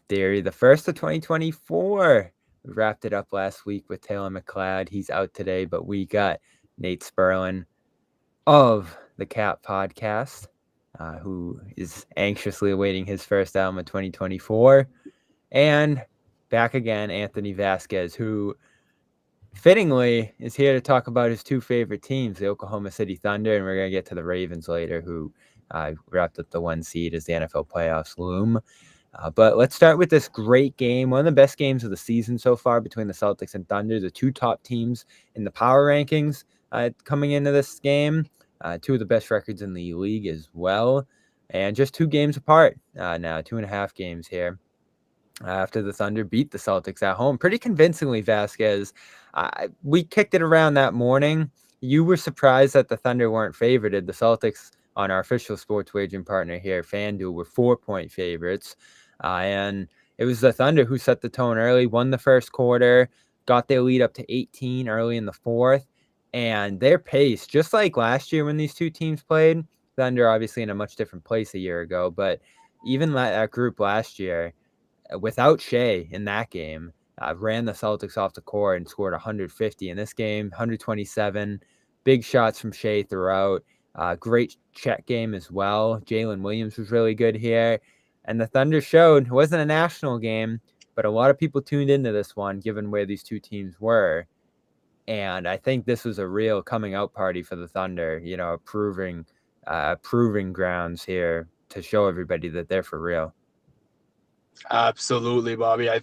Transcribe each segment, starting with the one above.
theory. The first of 2024. We wrapped it up last week with Taylor McLeod. He's out today, but we got Nate Spurlin of the Cap Podcast, who is anxiously awaiting his first album of 2024. And back again, Anthony Vasquez, who fittingly is here to talk about his two favorite teams, the Oklahoma City Thunder, and we're going to get to the Ravens later, who wrapped up the 1 seed as the NFL playoffs loom. But let's start with this great game, one of the best games of the season so far between the Celtics and Thunder, the two top teams in the power rankings coming into this game, two of the best records in the league as well, and just 2 games apart now, 2.5 games here. After the Thunder beat the Celtics at home pretty convincingly, Vasquez. We kicked it around that morning. You were surprised that the Thunder weren't favored. The Celtics, on our official sports wagering partner here, FanDuel, were 4-point favorites. And it was the Thunder who set the tone early, won the first quarter, got their lead up to 18 early in the fourth. And their pace, just like last year when these two teams played, Thunder obviously in a much different place a year ago, but even that group last year, without Shea in that game, ran the Celtics off the court and scored 150. In this game, 127. Big shots from Shea throughout. Great check game as well. Jalen Williams was really good here. And the Thunder showed it wasn't a national game, but a lot of people tuned into this one given where these two teams were. And I think this was a real coming out party for the Thunder, proving grounds here to show everybody that they're for real. Absolutely, Bobby. I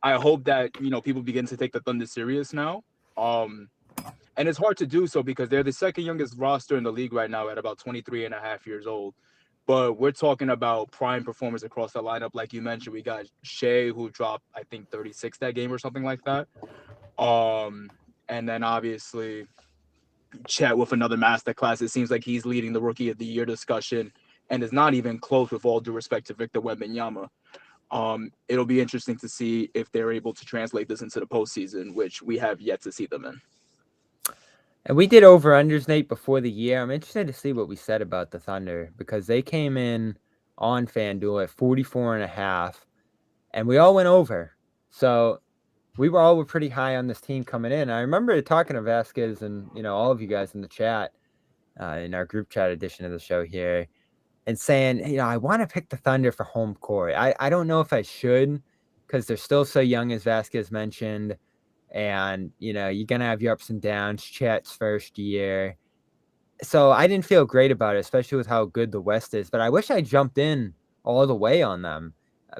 hope that people begin to take the Thunder serious now. And it's hard to do so because they're the second youngest roster in the league right now at about 23 and a half years old. But we're talking about prime performers across the lineup. Like you mentioned, we got Shea, who dropped, I think, 36 that game or something like that. And then obviously Chet with another masterclass. It seems like he's leading the Rookie of the Year discussion and is not even close, with all due respect to Victor Wembanyama. It'll be interesting to see if they're able to translate this into the postseason, which we have yet to see them in. And we did over-unders, Nate, before the year. I'm interested to see what we said about the Thunder because they came in on FanDuel at 44.5, and we all went over. So we were pretty high on this team coming in. I remember talking to Vasquez and all of you guys in the chat, in our group chat edition of the show here, and saying, I want to pick the Thunder for home court. I don't know if I should because they're still so young, as Vasquez mentioned. And, you're going to have your ups and downs, Chet's first year. So I didn't feel great about it, especially with how good the West is. But I wish I jumped in all the way on them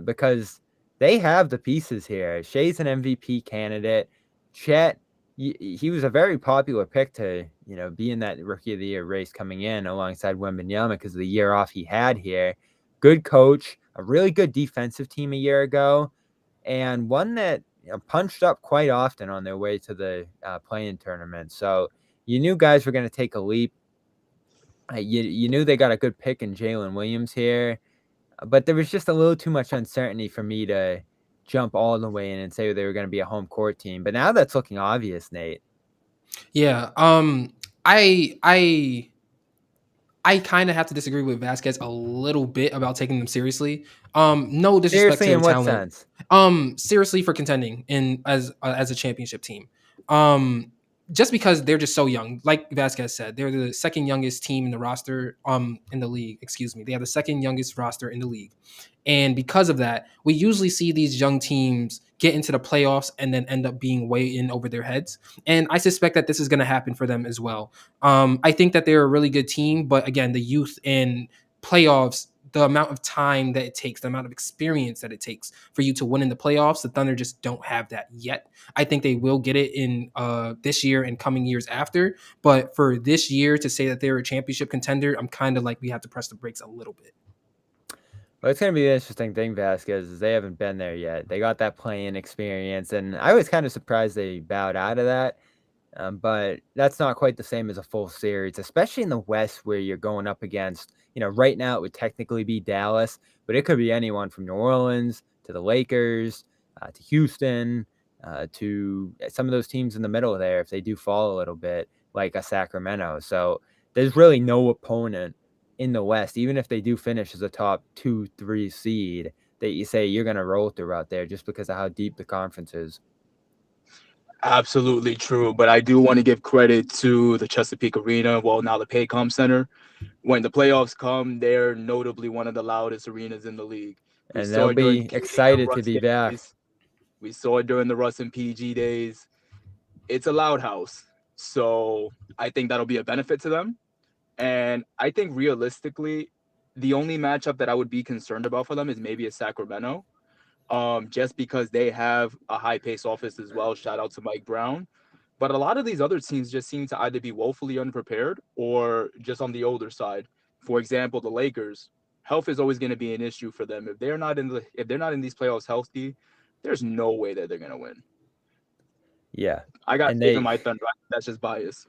because they have the pieces here. Shea's an MVP candidate. Chet, he was a very popular pick to, be in that Rookie of the Year race coming in alongside Wembanyama because of the year off he had here. Good coach, a really good defensive team a year ago, and one that punched up quite often on their way to the play-in tournament. So you knew guys were going to take a leap. You knew they got a good pick in Jalen Williams here, but there was just a little too much uncertainty for me to jump all the way in and say they were going to be a home court team. But now that's looking obvious, Nate. Yeah. I kind of have to disagree with Vasquez a little bit about taking them seriously. No disrespect Seriously, to in their what talent. sense? Seriously for contending as a championship team. Just because they're just so young, like Vasquez said, they're the second youngest team in the roster, in the league. Excuse me, they have the second youngest roster in the league, and because of that, we usually see these young teams get into the playoffs and then end up being way in over their heads. And I suspect that this is going to happen for them as well. I think that they're a really good team, but again, the youth in playoffs, the amount of time that it takes, the amount of experience that it takes for you to win in the playoffs, the Thunder just don't have that yet. I think they will get it in this year and coming years after. But for this year to say that they're a championship contender, I'm kind of like we have to press the brakes a little bit. Well, it's going to be an interesting thing, Vasquez, is they haven't been there yet. They got that play-in experience, and I was kind of surprised they bowed out of that. But that's not quite the same as a full series, especially in the West where you're going up against, right now it would technically be Dallas, but it could be anyone from New Orleans to the Lakers, to Houston, to some of those teams in the middle there if they do fall a little bit, like a Sacramento. So there's really no opponent in the West, even if they do finish as a top 2-3 seed, that you say you're going to roll through out there just because of how deep the conference is. Absolutely true. But I do want to give credit to the Chesapeake Arena, well, now the Paycom Center. When the playoffs come, they're notably one of the loudest arenas in the league. We And saw they'll it during be the KD and excited to Russ be back. days. We saw it during the Russ and PG days. It's a loud house. So I think that'll be a benefit to them. And I think realistically, the only matchup that I would be concerned about for them is maybe a Sacramento. Just because they have a high pace offense as well. Shout out to Mike Brown. But a lot of these other teams just seem to either be woefully unprepared or just on the older side. For example, the Lakers. Health is always going to be an issue for them. If they're not in these playoffs healthy, there's no way that they're going to win. Yeah. I got And faith in my Thunder. That's just bias.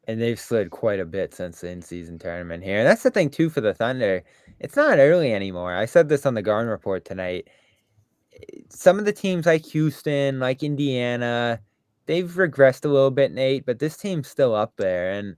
And they've slid quite a bit since the in-season tournament here. And that's the thing, too, for the Thunder. It's not early anymore. I said this on the Garden Report tonight. Some of the teams like Houston, like Indiana, they've regressed a little bit, Nate, but this team's still up there. And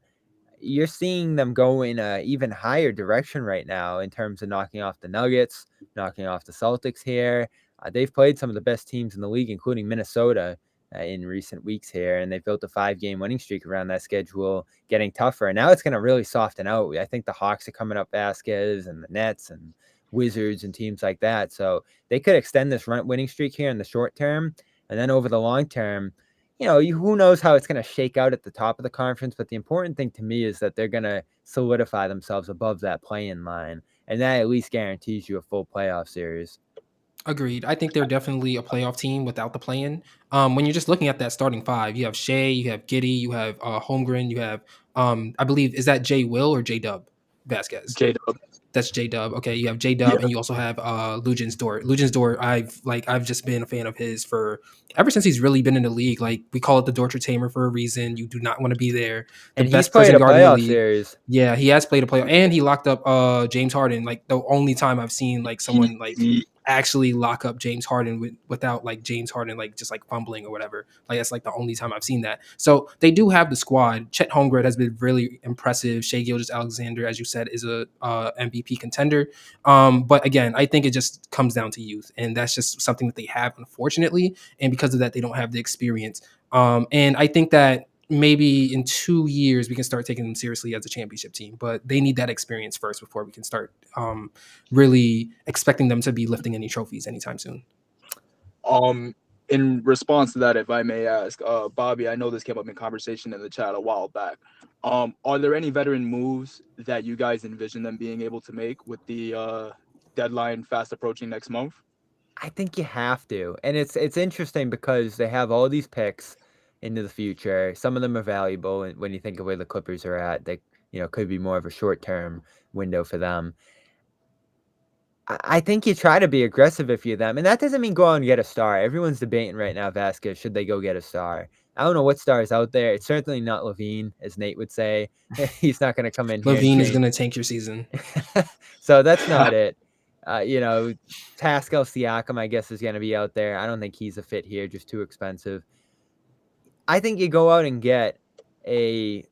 you're seeing them go in a even higher direction right now in terms of knocking off the Nuggets, knocking off the Celtics here. They've played some of the best teams in the league, including Minnesota, in recent weeks here, and they've built a 5-game winning streak around that schedule, getting tougher. And now it's going to really soften out. I think the Hawks are coming up, Vasquez, and the Nets and Wizards and teams like that. So they could extend this winning streak here in the short term, and then over the long term, who knows how it's going to shake out at the top of the conference, but the important thing to me is that they're going to solidify themselves above that play-in line, and that at least guarantees you a full playoff series. Agreed. I think they're definitely a playoff team without the play-in. When you're just looking at that starting five, you have Shea, you have Giddey, you have Holmgren, you have, I believe, is that J. Will or J. Dub Vasquez? J Dub. That's J Dub. Okay, you have J Dub, and you also have Lugens Dort. Lugens Dort, I've just been a fan of his for ever since he's really been in the league. Like, we call it the Dortcher Tamer for a reason. You do not want to be there. The And best he's played prison a guard in the playoff league. series. Yeah, he has played a playoff, and he locked up James Harden. Like, the only time I've seen like someone like actually lock up James Harden without like James Harden like just like fumbling or whatever. Like, that's like the only time I've seen that. So they do have the squad. Chet Holmgren has been really impressive. Shai Gilgeous-Alexander, as you said, is a MVP contender. But again, I think it just comes down to youth, and that's just something that they have, unfortunately. And because of that, they don't have the experience. And I think that maybe in 2 years we can start taking them seriously as a championship team, but they need that experience first before we can start really expecting them to be lifting any trophies anytime soon. In response to that, if I may ask, Bobby, I know this came up in conversation in the chat a while back. Are there any veteran moves that you guys envision them being able to make with the deadline fast approaching next month? I think you have to. And it's interesting because they have all these picks into the future. Some of them are valuable, and when you think of where the Clippers are at, they could be more of a short-term window for them. I think you try to be aggressive if you're them, and that doesn't mean go out and get a star. Everyone's debating right now, Vasquez, should they go get a star? I don't know what star is out there. It's certainly not Levine, as Nate would say. He's not going to come in here. Levine is going to tank your season. So that's not it. Pascal Siakam, I guess, is going to be out there. I don't think he's a fit here, just too expensive. I think you go out and get a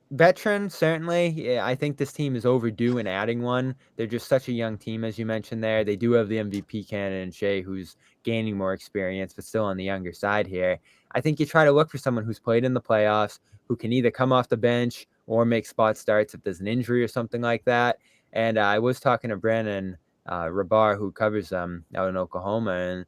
veteran, certainly. Yeah, I think this team is overdue in adding one. They're just such a young team, as you mentioned there. They do have the MVP candidate in Shea, who's gaining more experience, but still on the younger side here. I think you try to look for someone who's played in the playoffs, who can either come off the bench or make spot starts if there's an injury or something like that. And I was talking to Brandon Rabar, who covers them out in Oklahoma,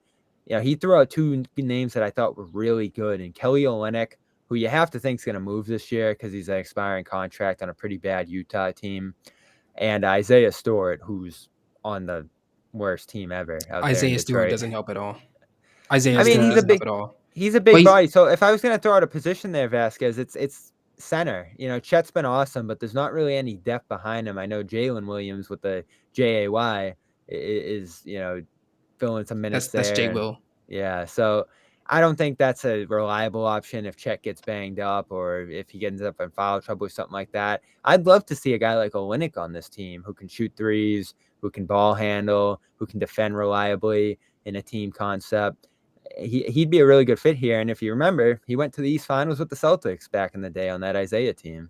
and he threw out two names that I thought were really good. And Kelly Olynyk, who you have to think is going to move this year because he's an expiring contract on a pretty bad Utah team, and Isaiah Stewart, who's on the worst team ever. Isaiah Stewart doesn't help at all. He's a big body. So if I was going to throw out a position there, Vasquez, it's center. Chet's been awesome, but there's not really any depth behind him. I know Jalen Williams with the JAY is filling some minutes there. That's J. Will. Yeah, so I don't think that's a reliable option if Chet gets banged up or if he gets up in foul trouble or something like that. I'd love to see a guy like Olynyk on this team who can shoot threes, who can ball handle, who can defend reliably in a team concept. He'd be a really good fit here. And if you remember, he went to the East Finals with the Celtics back in the day on that Isaiah team.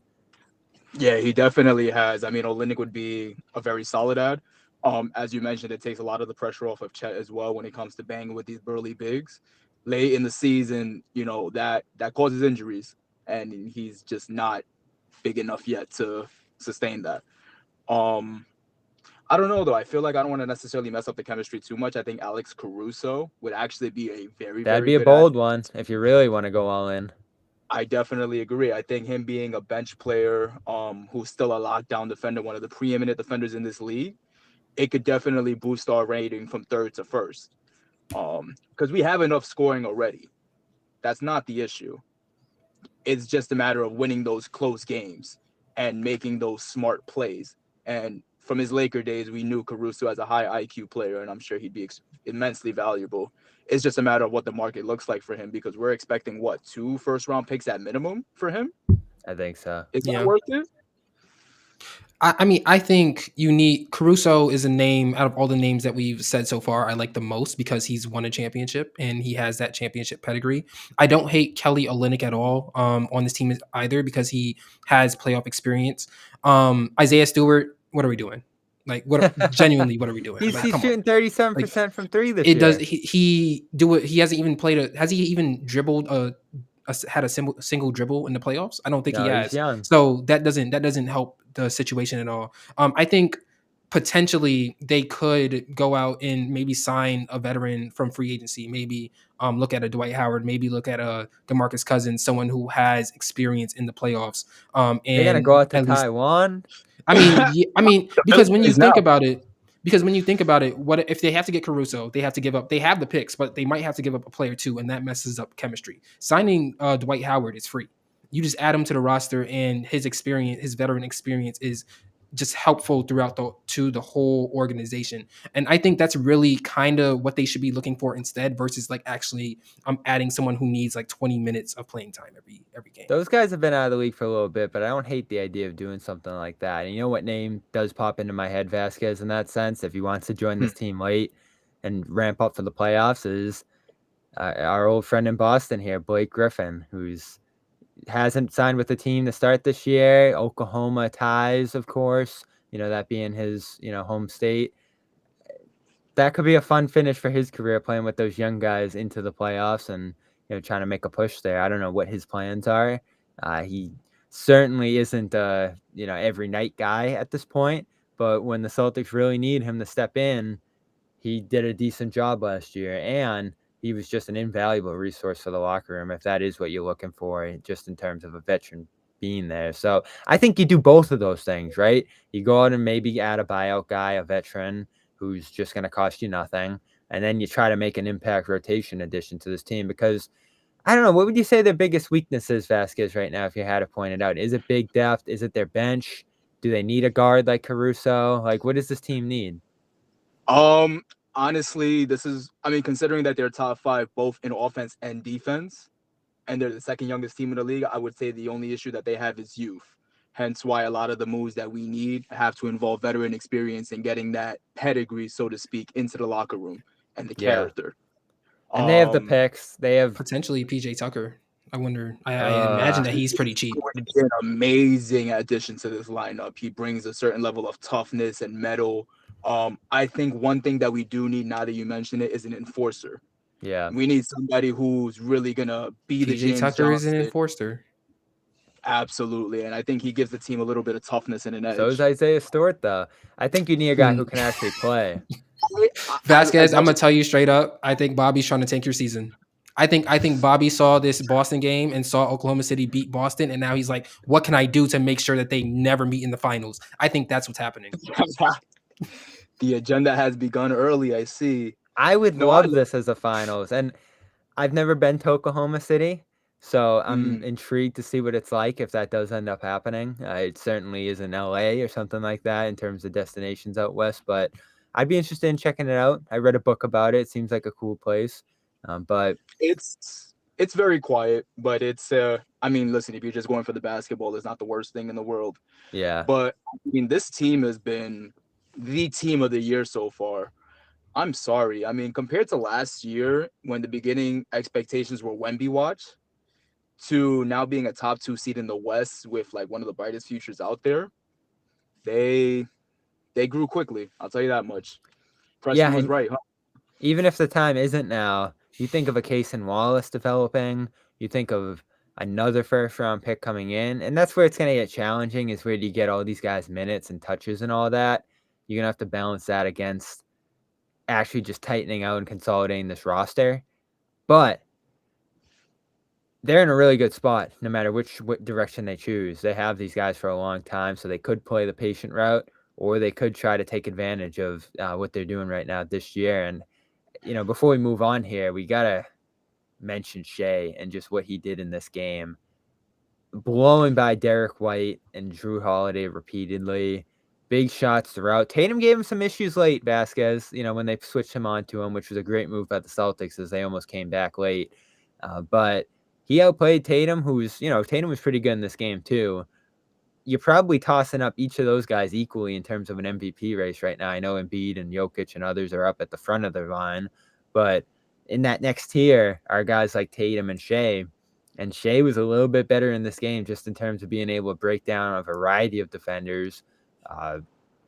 Yeah, he definitely has. I mean, Olynyk would be a very solid add. As you mentioned, it takes a lot of the pressure off of Chet as well when it comes to banging with these burly bigs. Late in the season, that causes injuries, and he's just not big enough yet to sustain that. Um, I don't know though. I feel like I don't want to necessarily mess up the chemistry too much. I think Alex Caruso would actually be a very, That'd very be a good bold addition. one if you really want to go all in. I definitely agree. I think him being a bench player, who's still a lockdown defender, one of the preeminent defenders in this league, it could definitely boost our rating from third to first. Because we have enough scoring already. That's not the issue. It's just a matter of winning those close games and making those smart plays. And from his Laker days, we knew Caruso as a high IQ player, and I'm sure he'd be immensely valuable. It's just a matter of what the market looks like for him because we're expecting, 2 first-round picks at minimum for him? I think so. Is that Yeah. worth it? I mean, I think you need Caruso is a name out of all the names that we've said so far. I like the most because he's won a championship and he has that championship pedigree. I don't hate Kelly Olynyk at all on this team either because he has playoff experience. Isaiah Stewart, what are we doing? Like, genuinely, what are we doing? He's Like, come on. shooting 37% from three this It year. does. He do it. He hasn't even played has he even dribbled had a single dribble in the playoffs? I don't think he No, he's has. young. So that doesn't help the situation at all. I think potentially they could go out and maybe sign a veteran from free agency. Maybe look at a Dwight Howard. Maybe look at a DeMarcus Cousins, someone who has experience in the playoffs. They're gonna And go out to at least Taiwan. I mean, because when you Is now. think about it, what if they have to get Caruso? They have to give up. They have the picks, but they might have to give up a player too, and that messes up chemistry. Signing Dwight Howard is free. You just add him to the roster, and his experience, his veteran experience, is just helpful throughout the whole organization. And I think that's really kind of what they should be looking for instead, versus like actually adding someone who needs like 20 minutes of playing time every game. Those guys have been out of the league for a little bit, but I don't hate the idea of doing something like that. And you know what name does pop into my head, Vasquez, in that sense? If he wants to join this team late and ramp up for the playoffs, is our old friend in Boston here, Blake Griffin, who's hasn't signed with the team to start this year. Oklahoma ties, of course, that being his, home state. That could be a fun finish for his career, playing with those young guys into the playoffs and, trying to make a push there. I don't know what his plans are. He certainly isn't, every night guy at this point, but when the Celtics really need him to step in, he did a decent job last year, and he was just an invaluable resource for the locker room if that is what you're looking for, just in terms of a veteran being there. So I think you do both of those things, right? You go out and maybe add a buyout guy, a veteran who's just going to cost you nothing, and then you try to make an impact rotation addition to this team because I don't know, what would you say their biggest weakness is, Vasquez, right now, if you had to point it out? Is it big depth? Is it their bench? Do they need a guard like Caruso? Like, what does this team need? Honestly, considering that they're top 5 both in offense and defense, and they're the second youngest team in the league, I would say the only issue that they have is youth. Hence why a lot of the moves that we need have to involve veteran experience and getting that pedigree, so to speak, into the locker room and the character. And they have the picks. They have Potentially PJ Tucker. I wonder. I imagine that he's pretty cheap. Would be an amazing addition to this lineup. He brings a certain level of toughness and mettle. I think one thing that we do need, now that you mention it, is an enforcer. Yeah. We need somebody who's really gonna be the PJ James Tucker is Johnson. an enforcer. Absolutely, and I think he gives the team a little bit of toughness and an edge. So is Isaiah Stewart, though. I think you need a guy who can actually play. Vasquez, I'm gonna tell you straight up. I think Bobby's trying to tank your season. I think Bobby saw this Boston game and saw Oklahoma City beat Boston, and now he's like, "What can I do to make sure that they never meet in the finals?" I think that's what's happening. The agenda has begun early. I see. I would love this as a finals, and I've never been to Oklahoma City, so I'm intrigued to see what it's like if that does end up happening. It certainly is in LA or something like that in terms of destinations out west, but I'd be interested in checking it out. I read a book about it. It seems like a cool place, but it's very quiet. But it's listen, if you're just going for the basketball, it's not the worst thing in the world. Yeah. But this team has been the team of the year so far. I'm sorry. Compared to last year, when the beginning expectations were Wemby watch, to now being a top 2 seed in the West with like one of the brightest futures out there, they They grew quickly. I'll tell you that much. Preston was and right, huh? even if the time isn't now, you think of a Case and Wallace developing, you think of another first round pick coming in, and that's where it's going to get challenging, is where you get all these guys minutes and touches and all that. You're going to have to balance that against actually just tightening out and consolidating this roster. But they're in a really good spot no matter which direction they choose. They have these guys for a long time, so they could play the patient route, or they could try to take advantage of what they're doing right now this year. And, before we move on here, we got to mention Shea and just what he did in this game. Blowing by Derek White and Drew Holiday repeatedly. Big shots throughout. Tatum gave him some issues late, Vasquez, when they switched him onto him, which was a great move by the Celtics as they almost came back late. But he outplayed Tatum, Tatum was pretty good in this game too. You're probably tossing up each of those guys equally in terms of an MVP race right now. I know Embiid and Jokic and others are up at the front of their line, but in that next tier are guys like Tatum and Shea. And Shea was a little bit better in this game just in terms of being able to break down a variety of defenders,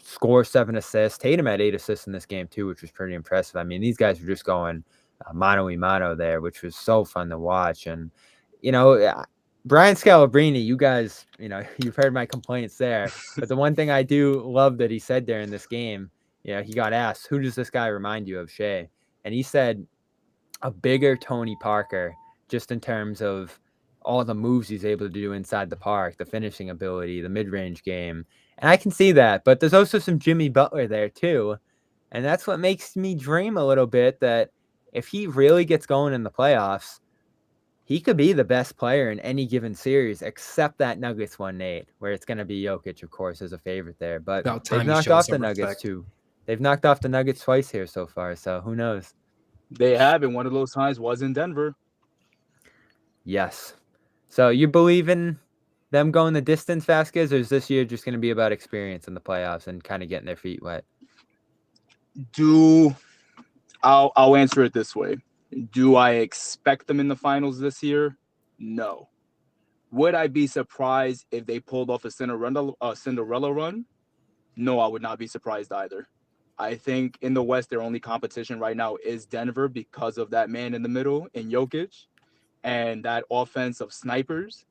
score 7 assists. Tatum had 8 assists in this game too, which was pretty impressive. I mean, these guys were just going mano-a-mano there, which was so fun to watch. And, Brian Scalabrine, you guys, you've heard my complaints there. But the one thing I do love that he said there in this game, he got asked, who does this guy remind you of, Shea? And he said a bigger Tony Parker, just in terms of all the moves he's able to do inside the park, the finishing ability, the mid-range game. And I can see that. But there's also some Jimmy Butler there too. And that's what makes me dream a little bit that if he really gets going in the playoffs, he could be the best player in any given series, except that Nuggets one, Nate, where it's going to be Jokic, of course, as a favorite there. But they've knocked off the Nuggets too. They've knocked off the Nuggets twice here so far, so who knows? They have, and one of those times was in Denver. Yes. So you believe in them going the distance, Vasquez, or is this year just going to be about experience in the playoffs and kind of getting their feet wet? I'll answer it this way. Do I expect them in the finals this year? No. Would I be surprised if they pulled off a Cinderella run? No, I would not be surprised either. I think in the West, their only competition right now is Denver because of that man in the middle in Jokic and that offense of snipers.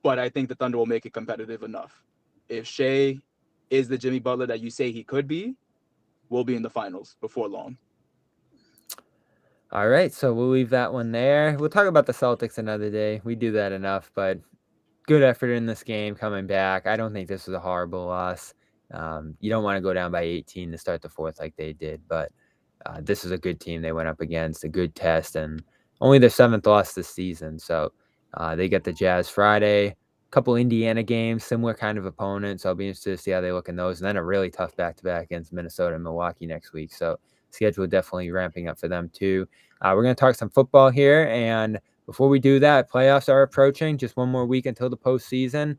But I think the Thunder will make it competitive enough. If Shea is the Jimmy Butler that you say he could be, we'll be in the finals before long. All right, so we'll leave that one there. We'll talk about the Celtics another day. We do that enough, but good effort in this game coming back. I don't think this was a horrible loss. You don't want to go down by 18 to start the fourth like they did, but this is a good team they went up against, a good test, and only their 7th loss this season. So they get the Jazz Friday, a couple Indiana games, similar kind of opponents. I'll be interested to see how they look in those, and then a really tough back-to-back against Minnesota and Milwaukee next week. So schedule definitely ramping up for them too. We're going to talk some football here, and before we do that, playoffs are approaching. Just one more week until the postseason.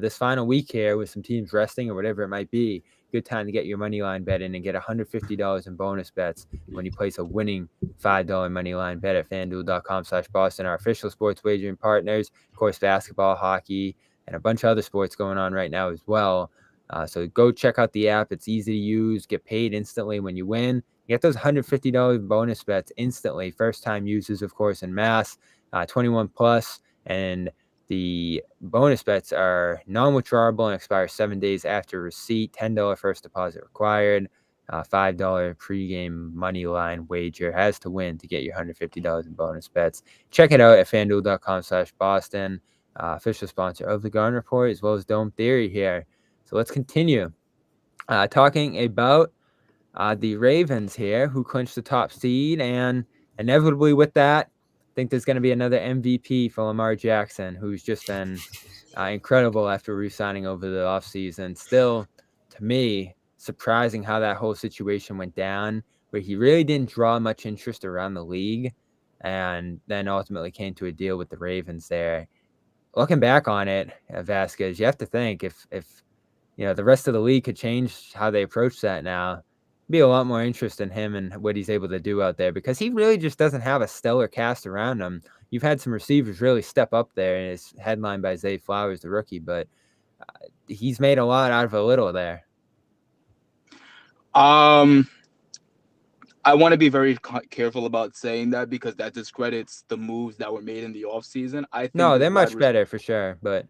This final week here with some teams resting or whatever it might be, good time to get your money line bet in and get $150 in bonus bets when you place a winning $5 money line bet at FanDuel.com/Boston, our official sports wagering partners. Of course, basketball, hockey, and a bunch of other sports going on right now as well. So go check out the app. It's easy to use. Get paid instantly when you win. You get those $150 bonus bets instantly. First-time users, of course, in mass, 21 plus, and the bonus bets are non-withdrawable and expire 7 days after receipt. $10 first deposit required. $5 pregame money line wager has to win to get your $150 in bonus bets. Check it out at FanDuel.com/Boston. Official sponsor of the Garden Report as well as Dome Theory here. So let's continue talking about the Ravens here, who clinched the top seed, and inevitably with that, I think there's going to be another MVP for Lamar Jackson, who's just been incredible after re-signing over the offseason. Still, to me, surprising how that whole situation went down, where he really didn't draw much interest around the league, and then ultimately came to a deal with the Ravens there. Looking back on it, Vasquez, you have to think if the rest of the league could change how they approach that now, be a lot more interest in him and what he's able to do out there, because he really just doesn't have a stellar cast around him. You've had some receivers really step up there, and it's headlined by Zay Flowers, the rookie, but he's made a lot out of a little there. Um, I want to be very careful about saying that because that discredits the moves that were made in the offseason. I think No, this they're much better for sure, but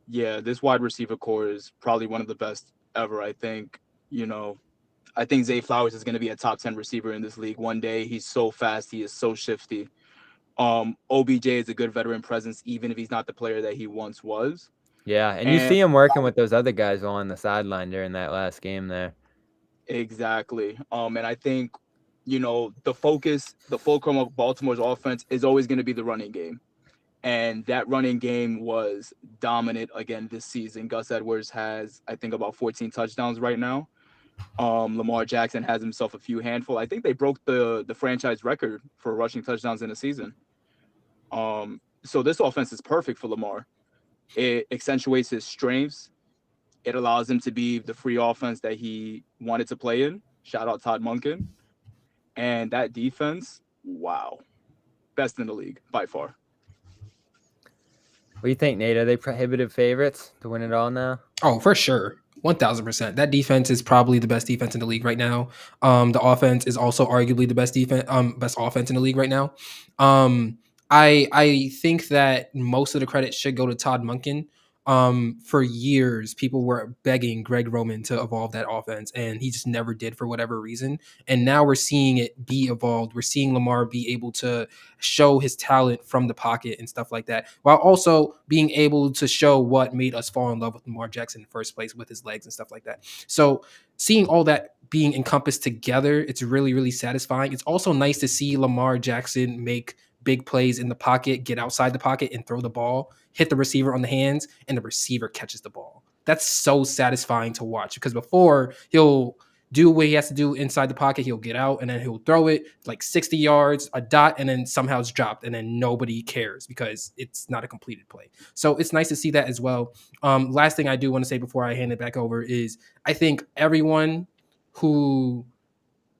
yeah, this wide receiver core is probably one of the best ever. I think Zay Flowers is going to be a top 10 receiver in this league one day. He's so fast, he is so shifty. OBJ is a good veteran presence, even if he's not the player that he once was. yeah, and you And see him working with those other guys on the sideline during that last game there. exactly. And I think, the focus, the fulcrum of Baltimore's offense is always going to be the running game. And that running game was dominant again this season. Gus Edwards has, I think, about 14 touchdowns right now. Lamar Jackson has himself a few handful. I think they broke the franchise record for rushing touchdowns in a season. So this offense is perfect for Lamar. It accentuates his strengths. It allows him to be the free offense that he wanted to play in. Shout out Todd Monken. And that defense, wow, best in the league by far. What do you think, Nate? Are they prohibitive favorites to win it all now? Oh, for sure. 1000%. That defense is probably the best defense in the league right now. The offense is also arguably the best best offense in the league right now. I think that most of the credit should go to Todd Monken. For years, people were begging Greg Roman to evolve that offense, and he just never did for whatever reason. And now we're seeing it be evolved. We're seeing Lamar be able to show his talent from the pocket and stuff like that, while also being able to show what made us fall in love with Lamar Jackson in the first place with his legs and stuff like that. So seeing all that being encompassed together, it's really, really satisfying. It's also nice to see Lamar Jackson make big plays in the pocket, get outside the pocket and throw the ball, hit the receiver on the hands, and the receiver catches the ball. That's so satisfying to watch because before he'll do what he has to do inside the pocket, he'll get out and then he'll throw it like 60 yards, a dot, and then somehow it's dropped, and then nobody cares because it's not a completed play. So it's nice to see that as well. Last thing I do want to say before I hand it back over is I think everyone who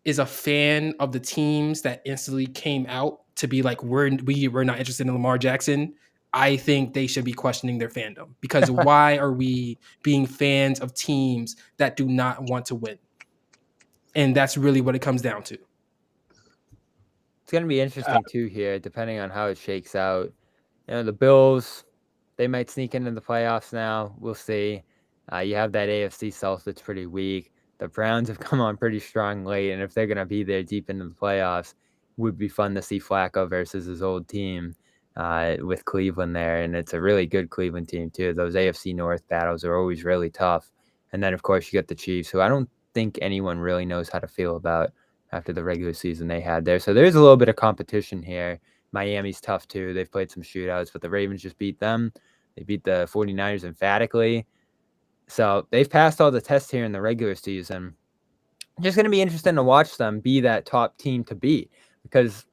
is a fan of the teams that instantly came out to be like we're not interested in Lamar Jackson, I think they should be questioning their fandom because why are we being fans of teams that do not want to win? And that's really what it comes down to. It's going to be interesting too here, depending on how it shakes out. The Bills, they might sneak into the playoffs now. We'll see. You have that AFC South that's pretty weak. The Browns have come on pretty strong late, and if they're going to be there deep into the playoffs, it would be fun to see Flacco versus his old team with Cleveland there, and it's a really good Cleveland team too. Those AFC North battles are always really tough. And then, of course, you get the Chiefs, who I don't think anyone really knows how to feel about after the regular season they had there. So there's a little bit of competition here. Miami's tough too. They've played some shootouts, but the Ravens just beat them. They beat the 49ers emphatically. So they've passed all the tests here in the regular season. Just going to be interesting to watch them be that top team to beat because,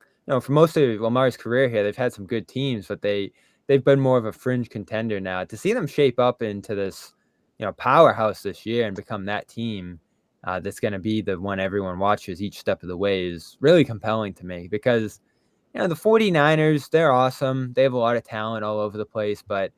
for most of Lamar's career here, they've had some good teams, but they've been more of a fringe contender now. To see them shape up into this, powerhouse this year and become that team that's going to be the one everyone watches each step of the way is really compelling to me because, the 49ers, they're awesome. They have a lot of talent all over the place, but,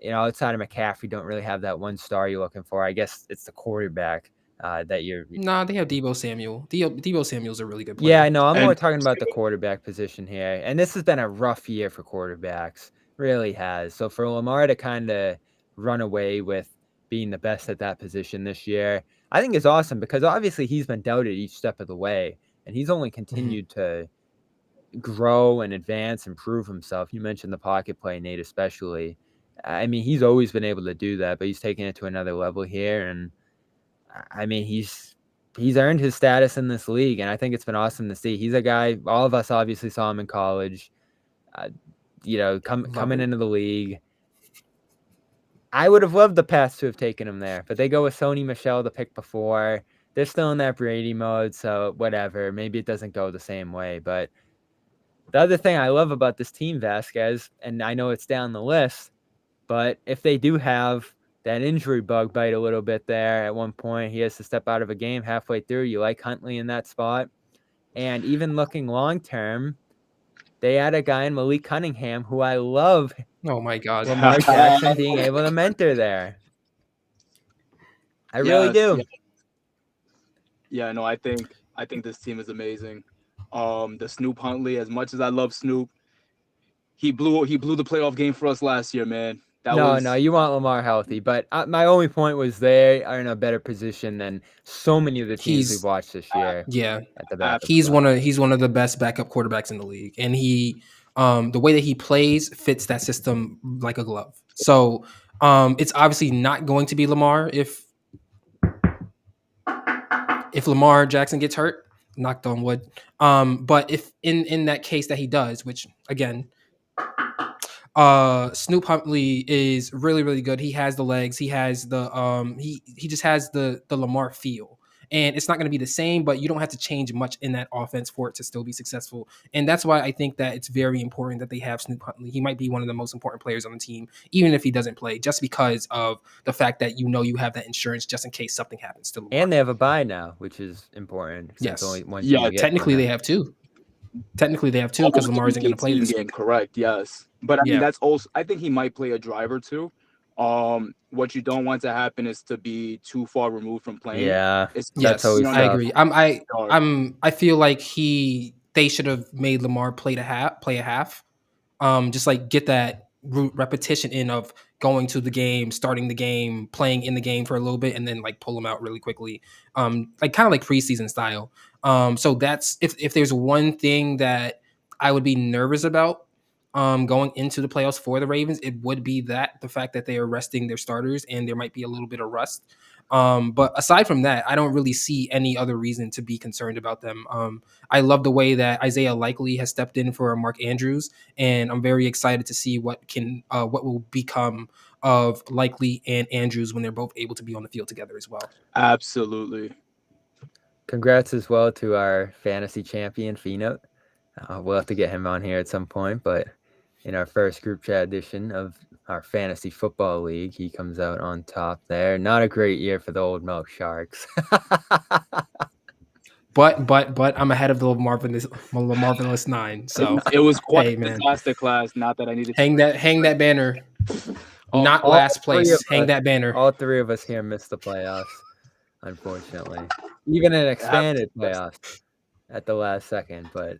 outside of McCaffrey, don't really have that one star you're looking for. I guess it's the quarterback that you're... Nah, they have Deebo Samuel. Deebo Samuel's a really good player. Yeah, I know. I'm more talking about the quarterback position here. And this has been a rough year for quarterbacks. Really has. So for Lamar to kind of run away with being the best at that position this year, I think is awesome because obviously he's been doubted each step of the way. And he's only continued to grow and advance and prove himself. You mentioned the pocket play, Nate, especially. I mean, he's always been able to do that, but he's taking it to another level here. And I mean, he's earned his status in this league, and I think it's been awesome to see. He's a guy, all of us obviously saw him in college, coming into the league. I would have loved the Pats to have taken him there, but they go with Sony Michel the pick before. They're still in that Brady mode, so whatever. Maybe it doesn't go the same way, but the other thing I love about this team, Vasquez, and I know it's down the list, but if they do have that injury bug bite a little bit there at one point, he has to step out of a game halfway through. You like Huntley in that spot. And even looking long-term, they had a guy in Malik Cunningham who I love. Oh, my God. Lamar Jackson being able to mentor there. I really do. Yeah, no, I think this team is amazing. The Snoop Huntley, as much as I love Snoop, he blew the playoff game for us last year, man. That No, was you want Lamar healthy, but my only point was they are in a better position than so many of the teams we've He's watched this year yeah, at the backup he's spot. one of the best backup quarterbacks in the league, and he the way that he plays fits that system like a glove. So it's obviously not going to be Lamar if Lamar Jackson gets hurt, knocked on wood. But if in that case that he does, which again, Snoop Huntley is really really good. He has the legs. He has the he just has the Lamar feel. And it's not going to be the same, but you don't have to change much in that offense for it to still be successful. And that's why I think that it's very important that they have Snoop Huntley. He might be one of the most important players on the team, even if he doesn't play, just because of the fact that you have that insurance just in case something happens to Lamar. And they have a bye now, which is important. Yes. Only one team Yeah, to get Technically, from they it. have two. Technically, they have two because Lamar isn't going to play this game, week. correct? Yes, but I mean Yeah. that's also. I think he might play a drive or two. What you don't want to happen is to be too far removed from playing. Yeah, It's that's Yes, always I tough. agree. start. I feel like they should have made Lamar play a half. Just like get that repetition in of going to the game, starting the game, playing in the game for a little bit, and then like pull them out really quickly. Like kind of like preseason style. So that's if there's one thing that I would be nervous about going into the playoffs for the Ravens, it would be that the fact that they are resting their starters and there might be a little bit of rust. But aside from that, I don't really see any other reason to be concerned about them. I love the way that Isaiah Likely has stepped in for Mark Andrews, and I'm very excited to see what will become of Likely and Andrews when they're both able to be on the field together as well. Absolutely. Congrats as well to our fantasy champion, Phoenix. We'll have to get him on here at some point, but in our first group chat edition of our fantasy football league, he comes out on top there. Not a great year for the old Milk Sharks. But I'm ahead of the Marvelous Nine. So It was quite hey a man, disaster class. Not that I needed hang that banner. Not all last three place. of Hang us- that banner. All three of us here missed the playoffs, unfortunately. Even an expanded playoffs at the last second, but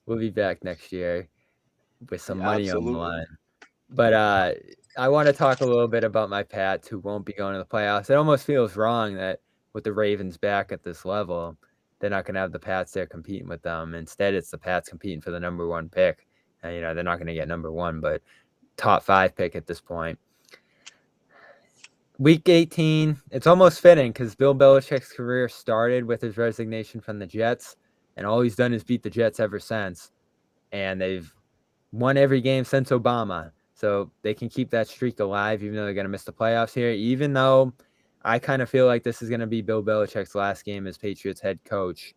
we'll be back next year with some money on the Absolutely. line. But I want to talk a little bit about my Pats who won't be going to the playoffs. It almost feels wrong that with the Ravens back at this level, they're not going to have the Pats there competing with them. Instead, it's the Pats competing for the number one pick. And, they're not going to get number one, but top 5 pick at this point. Week 18, it's almost fitting because Bill Belichick's career started with his resignation from the Jets, and all he's done is beat the Jets ever since. And they've won every game since Obama. So they can keep that streak alive, even though they're going to miss the playoffs here. Even though I kind of feel like this is going to be Bill Belichick's last game as Patriots head coach.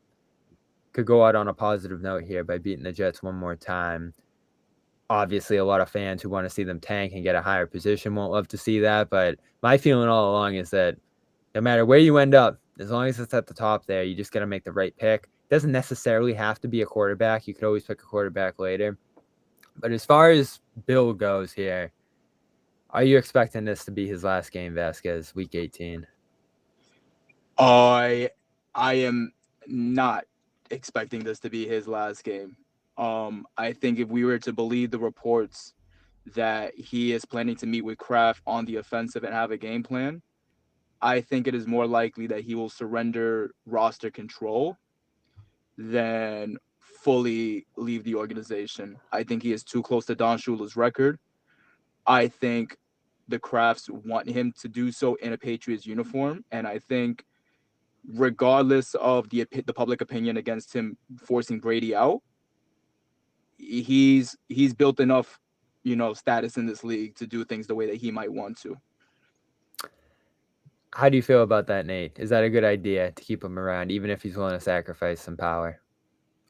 Could go out on a positive note here by beating the Jets one more time. Obviously, a lot of fans who want to see them tank and get a higher position won't love to see that. But my feeling all along is that no matter where you end up, as long as it's at the top there, you just got to make the right pick. It doesn't necessarily have to be a quarterback. You could always pick a quarterback later. But as far as Bill goes here, are you expecting this to be his last game, Vasquez, week 18? I am not expecting this to be his last game. I think if we were to believe the reports that he is planning to meet with Kraft on the offensive and have a game plan, I think it is more likely that he will surrender roster control than fully leave the organization. I think he is too close to Don Shula's record. I think the Crafts want him to do so in a Patriots uniform, and I think regardless of the public opinion against him forcing Brady out, he's built enough, status in this league to do things the way that he might want to. How do you feel about that, Nate? Is that a good idea to keep him around, even if he's willing to sacrifice some power?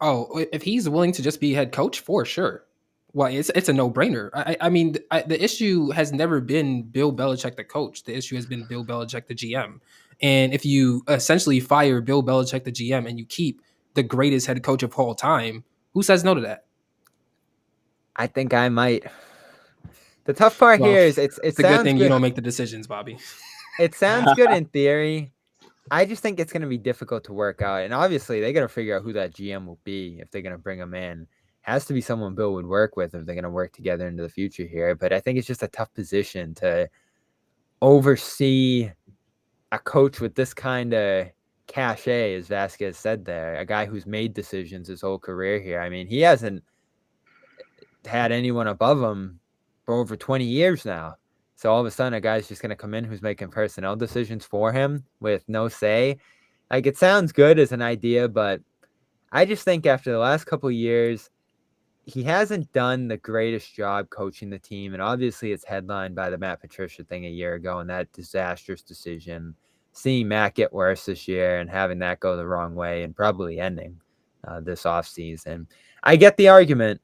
Oh, if he's willing to just be head coach, for sure. Well, it's a no-brainer. I mean, the issue has never been Bill Belichick the coach. The issue has been Bill Belichick the GM. And if you essentially fire Bill Belichick the GM and you keep the greatest head coach of all time, who says no to that? I think I might. The tough part Well, here is it it's a good sounds thing good. you don't make the decisions, Bobby. It sounds good in theory, I just think it's going to be difficult to work out. And obviously, they got to figure out who that GM will be if they're going to bring him in. Has to be someone Bill would work with if they're going to work together into the future here. But I think it's just a tough position to oversee a coach with this kind of cachet, as Vasquez said there, a guy who's made decisions his whole career here. I mean, he hasn't had anyone above him for over 20 years now. So all of a sudden, a guy's just going to come in who's making personnel decisions for him with no say. Like, it sounds good as an idea, but I just think after the last couple of years, he hasn't done the greatest job coaching the team. And obviously, it's headlined by the Matt Patricia thing a year ago and that disastrous decision. Seeing Matt get worse this year and having that go the wrong way and probably ending this offseason. I get the argument.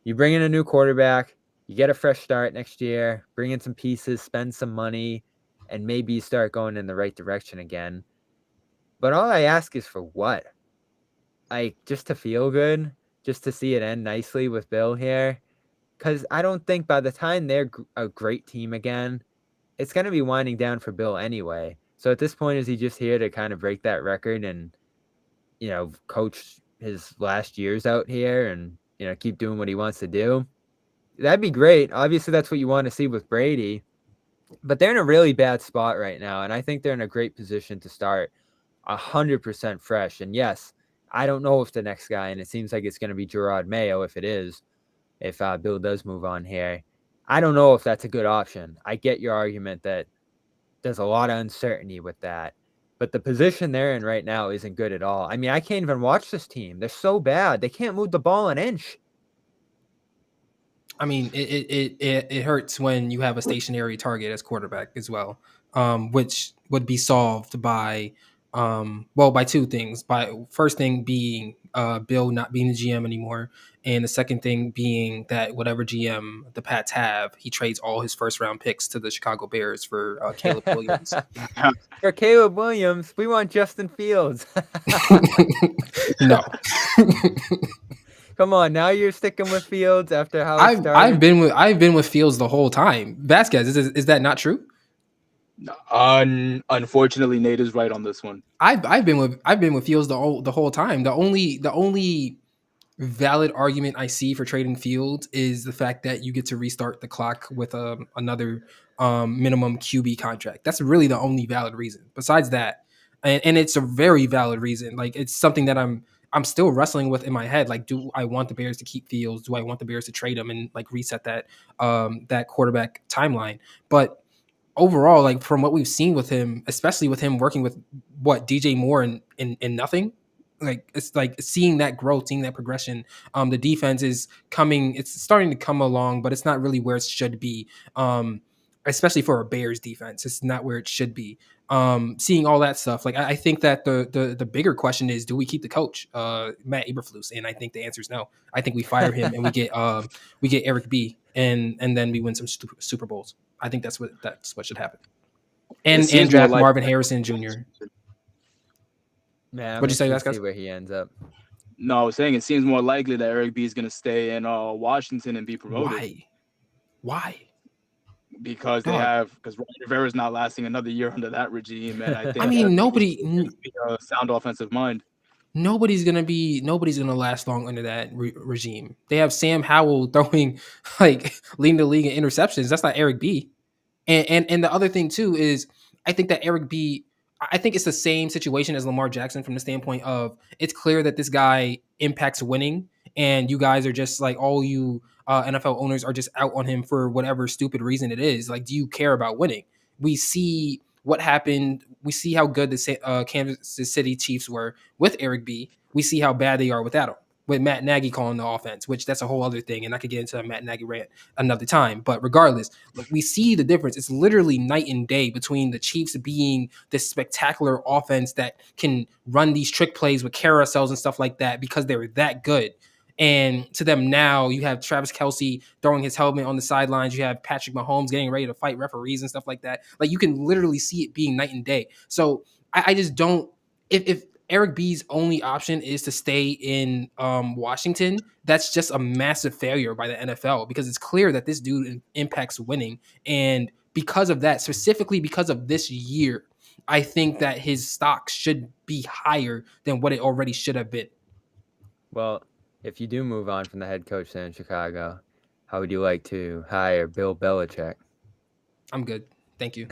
You bring in a new quarterback, you get a fresh start next year, bring in some pieces, spend some money, and maybe you start going in the right direction again. But all I ask is for what? Like, just to feel good, just to see it end nicely with Bill here. Because I don't think by the time they're a great team again, it's going to be winding down for Bill anyway. So at this point, is he just here to kind of break that record and, coach his last years out here and, keep doing what he wants to do? That'd be great. Obviously, that's what you want to see with Brady. But they're in a really bad spot right now, and I think they're in a great position to start 100% fresh. And yes, I don't know if the next guy, and it seems like it's going to be Gerard Mayo if Bill does move on here. I don't know if that's a good option. I get your argument that there's a lot of uncertainty with that. But the position they're in right now isn't good at all. I mean, I can't even watch this team. They're so bad. They can't move the ball an inch. I mean, it hurts when you have a stationary target as quarterback as well, which would be solved by by two things. By first thing being Bill not being the GM anymore, and the second thing being that whatever GM the Pats have, he trades all his first round picks to the Chicago Bears for Caleb Williams. For Caleb Williams, we want Justin Fields. No. Come on, now you're sticking with Fields after how it started? I've been with Fields the whole time. Vasquez, is that not true? Unfortunately, Nate is right on this one. I've been with Fields the whole time. The only valid argument I see for trading Fields is the fact that you get to restart the clock with another minimum QB contract. That's really the only valid reason. Besides that, and it's a very valid reason. Like, it's something that I'm still wrestling with in my head. Like, do I want the Bears to keep Fields? Do I want the Bears to trade him and like reset that that quarterback timeline? But overall, like, from what we've seen with him, especially with him working with DJ Moore and nothing, like, it's like seeing that growth, seeing that progression. The defense is coming; it's starting to come along, but it's not really where it should be. Especially for a Bears defense, it's not where it should be. Seeing all that stuff, like, I think that the bigger question is, do we keep the coach, Matt Eberflus? And I think the answer is no. I think we fire him and we get Eric B, and then we win some Super Bowls. I think that's what should happen. And draft Marvin Harrison Jr. Man, what'd you say, Vasquez? See where he ends up. No, I was saying it seems more likely that Eric B is going to stay in Washington and be promoted. Why? Because Ron Rivera's not lasting another year under that regime, and I think nobody a sound offensive mind. Nobody's gonna last long under that regime. They have Sam Howell throwing, like, leading the league in interceptions. That's not Eric B. And the other thing too is, I think that Eric B, I think it's the same situation as Lamar Jackson from the standpoint of, it's clear that this guy impacts winning, and you guys are just like, all you NFL owners are just out on him for whatever stupid reason it is. Like, do you care about winning? We see what happened. We see how good the Kansas City Chiefs were with Eric B. We see how bad they are without him, with Matt Nagy calling the offense, which that's a whole other thing, and I could get into a Matt Nagy rant another time. But regardless, we see the difference. It's literally night and day between the Chiefs being this spectacular offense that can run these trick plays with carousels and stuff like that because they're that good. And to them now, you have Travis Kelce throwing his helmet on the sidelines. You have Patrick Mahomes getting ready to fight referees and stuff like that. Like, you can literally see it being night and day. So I just don't. If Eric B's only option is to stay in Washington, that's just a massive failure by the NFL, because it's clear that this dude impacts winning. And because of that, specifically because of this year, I think that his stock should be higher than what it already should have been. Well, if you do move on from the head coach there in Chicago, how would you like to hire Bill Belichick? I'm good. Thank you.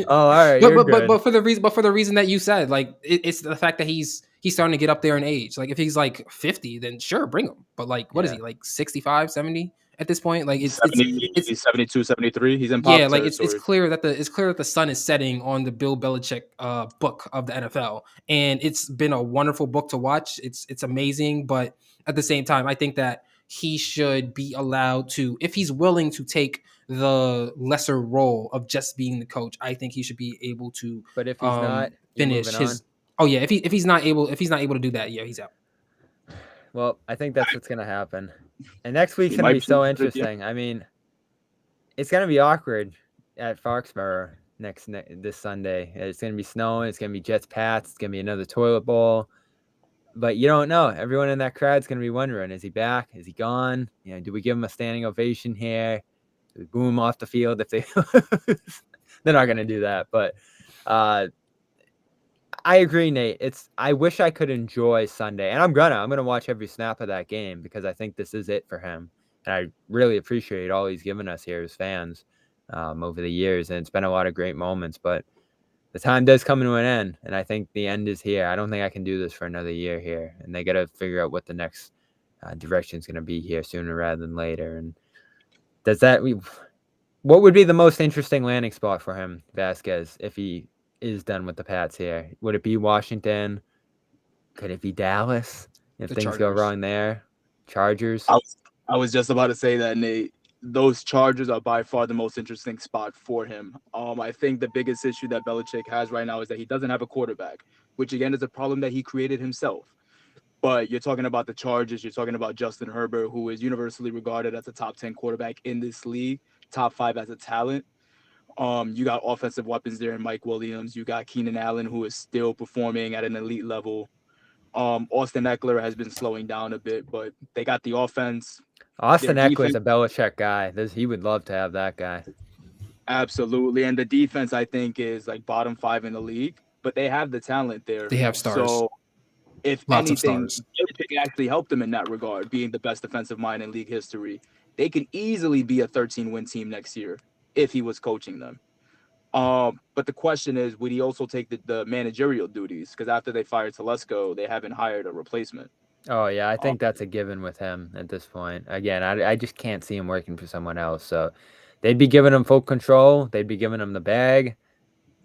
Oh, all right, you're good. But for the reason that you said, like it's the fact that he's starting to get up there in age. Like if he's like 50, then sure, bring him. But like what is Yeah. he, like 65, 70 at this point? Like it's 72, 73. He's in pop yeah, like it's territory. clear that the sun is setting on the Bill Belichick book of the NFL, and it's been a wonderful book to watch. It's amazing, but at the same time, I think that he should be allowed to, if he's willing to take the lesser role of just being the coach, I think he should be able to. But if he's not, you're finish moving his. on? Oh yeah, if he's not able to do that, yeah, he's out. Well, I think that's what's going to happen. And next week's He going to might be so be- interesting. I mean, it's going to be awkward at Foxborough this Sunday. It's going to be snowing. It's going to be Jets Pats. It's going to be another toilet bowl. But you don't know. Everyone in that crowd's going to be wondering, is he back? Is he gone? You know, do we give him a standing ovation here? Do we boo him off the field if they lose? They're not going to do that. But I agree, Nate. I wish I could enjoy Sunday, and I'm gonna watch every snap of that game because I think this is it for him, and I really appreciate all he's given us here as fans over the years, and it's been a lot of great moments. But the time does come to an end, and I think the end is here. I don't think I can do this for another year here, and they got to figure out what the next direction is going to be here sooner rather than later. And what would be the most interesting landing spot for him, Vasquez, if he is done with the Pats here? Would it be Washington? Could it be Dallas if The things go Chargers. wrong there? Chargers? I was just about to say that, Nate. Those Chargers are by far the most interesting spot for him. I think the biggest issue that Belichick has right now is that he doesn't have a quarterback, which again is a problem that he created himself. But you're talking about the Chargers. You're talking about Justin Herbert, who is universally regarded as a top 10 quarterback in this league, top 5 as a talent. You got offensive weapons there in Mike Williams. You got Keenan Allen, who is still performing at an elite level. Austin Eckler has been slowing down a bit, but they got the offense. Austin their Eckler's defense- a Belichick guy. He would love to have that guy. Absolutely. And the defense, I think, is like bottom 5 in the league, but they have the talent there. They have stars. So if Lots of anything, stars. Belichick actually helped them in that regard, being the best defensive mind in league history. They could easily be a 13-win team next year if he was coaching them. But the question is, would he also take the managerial duties? Because after they fired Telesco, they haven't hired a replacement. Oh, yeah, I think that's a given with him at this point. Again, I just can't see him working for someone else. So they'd be giving him full control. They'd be giving him the bag.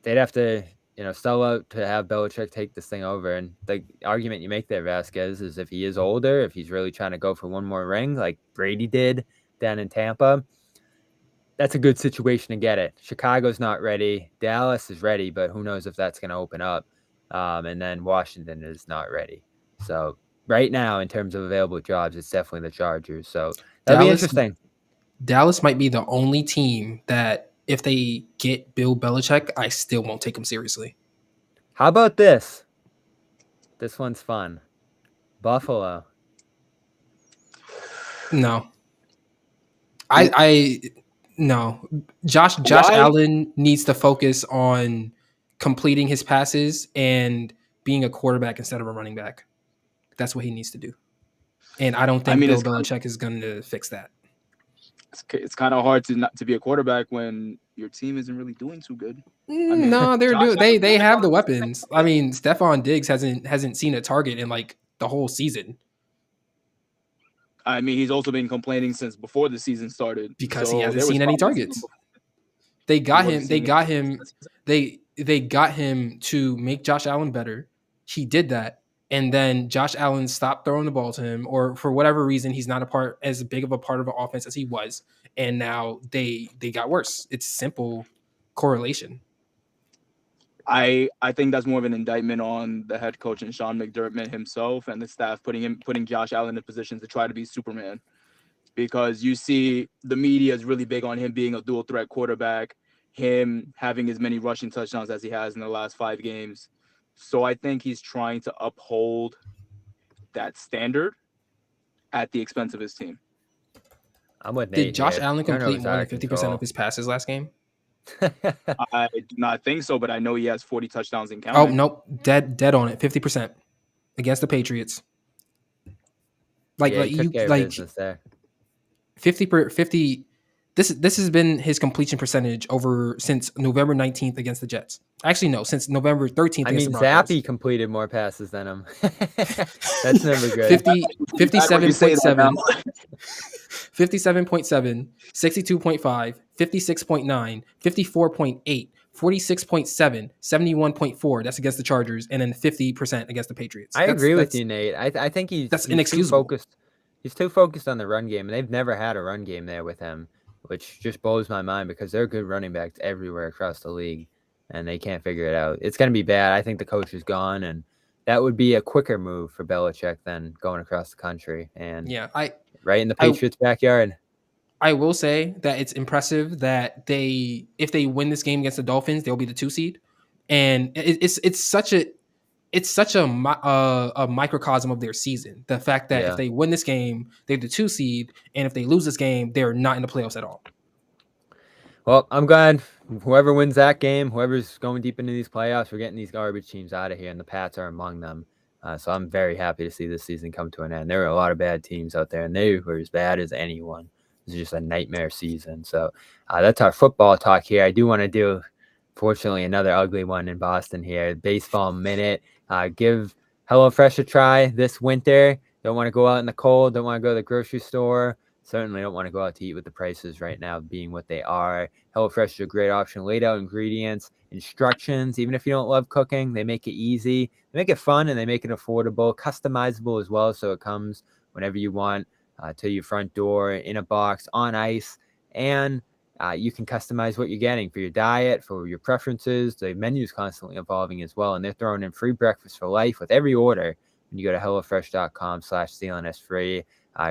They'd have to, sell out to have Belichick take this thing over. And the argument you make there, Vasquez, is if he is older, if he's really trying to go for one more ring like Brady did down in Tampa, that's a good situation to get it. Chicago's not ready. Dallas is ready, but who knows if that's going to open up. And then Washington is not ready. So right now, in terms of available jobs, it's definitely the Chargers. So that'll be interesting. Dallas might be the only team that if they get Bill Belichick, I still won't take him seriously. How about this? This one's fun. Buffalo. No. No. Josh Allen needs to focus on completing his passes and being a quarterback instead of a running back. That's what he needs to do. And I don't think Bill Belichick is going to fix that. It's kind of hard to be a quarterback when your team isn't really doing too good. No, they have the weapons. I mean, Stephon Diggs hasn't seen a target in like the whole season. I mean, he's also been complaining since before the season started because he hasn't seen any targets. They got him to make Josh Allen better. He did that. And then Josh Allen stopped throwing the ball to him, or for whatever reason, he's not as big of a part of the offense as he was. And now they got worse. It's simple correlation. I think that's more of an indictment on the head coach and Sean McDermott himself and the staff putting Josh Allen in a position to try to be Superman, because you see the media is really big on him being a dual threat quarterback, him having as many rushing touchdowns as he has in the last 5 games. So I think he's trying to uphold that standard at the expense of his team. I'm with Nate. Did Josh Allen complete more than 50% control. of his passes last game? I do not think so, but I know he has 40 touchdowns and Oh counting. nope, dead on it. 50% against the Patriots. Yeah, he took care of like business there. 50. This has been his completion percentage over since November 19th against the Jets. Actually, no, since November 13th I against mean, the Broncos. Zappy completed more passes than him. That's never good. 57.7, 57.7, 62.5, 56.9, 54.8, 46.7, 71.4. That's against the Chargers, and then 50% against the Patriots. I agree with you, Nate. I think That's he's too inexcusable. focused. He's too focused on the run game, and they've never had a run game there with him, which just blows my mind because they're good running backs everywhere across the league, and they can't figure it out. It's going to be bad. I think the coach is gone, and that would be a quicker move for Belichick than going across the country and Yeah, right in the Patriots' backyard. I will say that it's impressive that if they win this game against the Dolphins, they'll be the 2 seed, and it's such a microcosm of their season. The fact that if they win this game, they're the 2 seed, and if they lose this game, they're not in the playoffs at all. Well, I'm glad whoever wins that game, whoever's going deep into these playoffs, we're getting these garbage teams out of here, and the Pats are among them. So I'm very happy to see this season come to an end. There were a lot of bad teams out there, and they were as bad as anyone. It was just a nightmare season. So that's our football talk here. I do want to do, fortunately, another ugly one in Boston here. Baseball Minute. Give HelloFresh a try this winter. Don't want to go out in the cold. Don't want to go to the grocery store. Certainly don't want to go out to eat with the prices right now being what they are. HelloFresh is a great option. Laid out ingredients, instructions. Even if you don't love cooking, they make it easy. They make it fun, and they make it affordable, customizable as well, so it comes whenever you want to your front door, in a box, on ice, and you can customize what you're getting for your diet, for your preferences. The menu is constantly evolving as well, and they're throwing in free breakfast for life with every order when you go to hellofresh.com/CLNS-free.